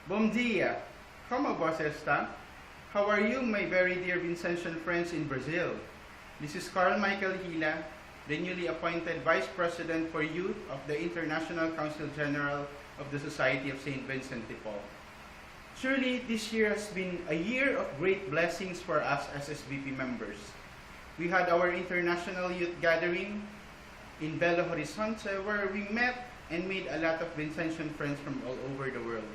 Bom dia! Como você está? How are you, my very dear Vincentian friends in Brazil? This is Karl Michael Hila, the newly appointed Vice President for Youth of the International Council General of the Society of St. Vincent de Paul. Surely, this year has been a year of great blessings for us as SSVP members. We had our International Youth Gathering in Belo Horizonte, where we met and made a lot of Vincentian friends from all over the world,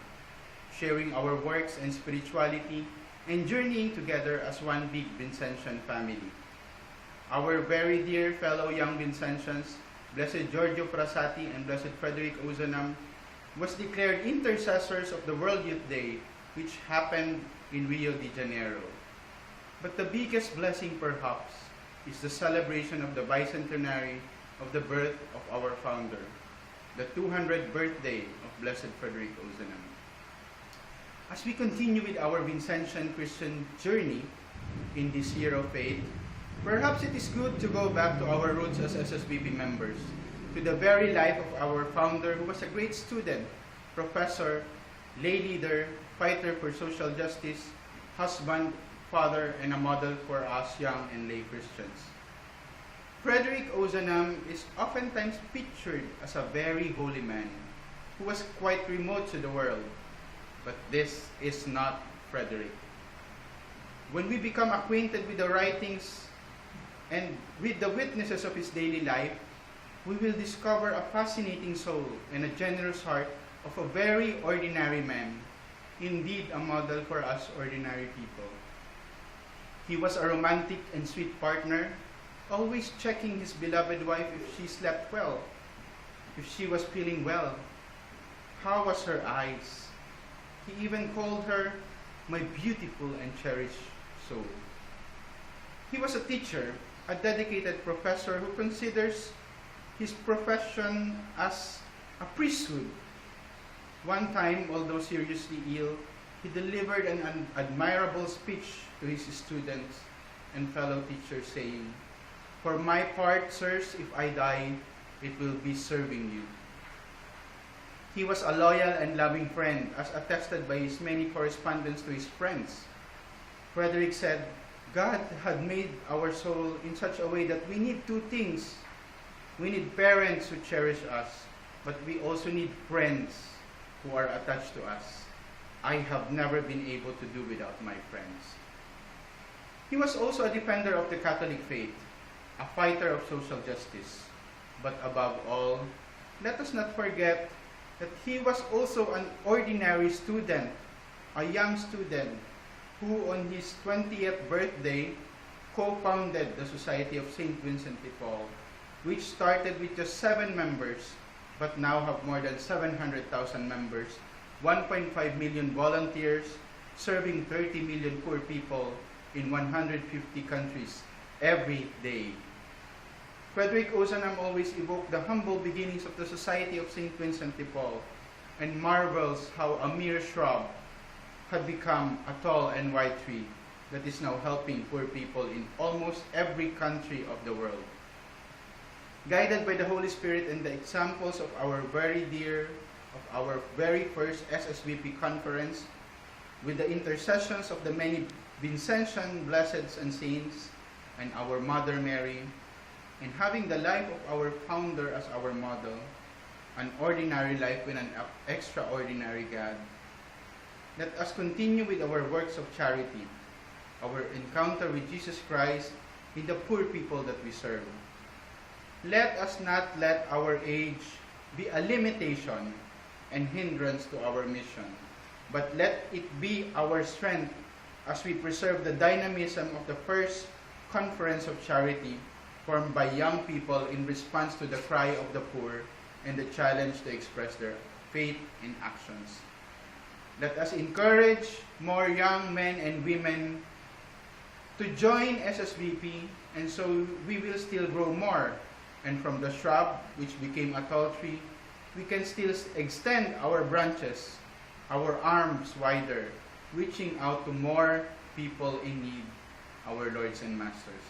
sharing our works and spirituality and journeying together as one big Vincentian family. Our very dear fellow young Vincentians, Blessed Giorgio Frassati and Blessed Frederick Ozanam, was declared intercessors of the World Youth Day, which happened in Rio de Janeiro. But the biggest blessing perhaps is the celebration of the bicentenary of the birth of our founder, the 200th birthday of Blessed Frederick Ozanam. As we continue with our Vincentian Christian journey in this year of faith, perhaps it is good to go back to our roots as SSVP members, to the very life of our founder, who was a great student, professor, lay leader, fighter for social justice, husband, father, and a model for us young and lay Christians. Frederick Ozanam is oftentimes pictured as a very holy man who was quite remote to the world. But this is not Frederick. When we become acquainted with the writings and with the witnesses of his daily life, we will discover a fascinating soul and a generous heart of a very ordinary man, indeed a model for us ordinary people. He was a romantic and sweet partner, always checking his beloved wife if she slept well, if she was feeling well, how was her eyes. He even called her my beautiful and cherished soul. He was a teacher, a dedicated professor who considers his profession as a priesthood. One time, although seriously ill, he delivered an admirable speech to his students and fellow teachers saying, "For my part, sirs, if I die, it will be serving you." He was a loyal and loving friend, as attested by his many correspondence to his friends. Frederick said, "God had made our soul in such a way that we need two things. We need parents who cherish us, but we also need friends who are attached to us. I have never been able to do without my friends." He was also a defender of the Catholic faith, a fighter of social justice. But above all, let us not forget that he was also an ordinary student, a young student, who on his 20th birthday co-founded the Society of St. Vincent de Paul, which started with just 7 members, but now have more than 700,000 members, 1.5 million volunteers, serving 30 million poor people in 150 countries every day. Frederick Ozanam always evoked the humble beginnings of the Society of St. Vincent de Paul and marvels how a mere shrub had become a tall and wide tree that is now helping poor people in almost every country of the world. Guided by the Holy Spirit and the examples of our very first SSVP conference, with the intercessions of the many Vincentian blesseds and saints and our Mother Mary, and having the life of our founder as our model, an ordinary life with an extraordinary God, let us continue with our works of charity, our encounter with Jesus Christ in the poor people that we serve. Let us not let our age be a limitation and hindrance to our mission, but let it be our strength as we preserve the dynamism of the first conference of charity formed by young people in response to the cry of the poor and the challenge to express their faith in actions. Let us encourage more young men and women to join SSVP, and so we will still grow more. And from the shrub, which became a tall tree, we can still extend our branches, our arms wider, reaching out to more people in need, our lords and masters.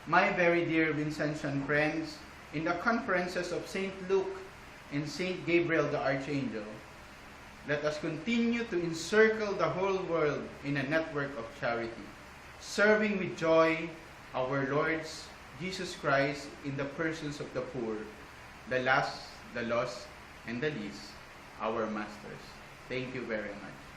My very dear Vincentian friends, in the conferences of St. Luke and St. Gabriel the Archangel, let us continue to encircle the whole world in a network of charity, serving with joy our Lord's Jesus Christ in the persons of the poor, the last, the lost, and the least, our masters. Thank you very much.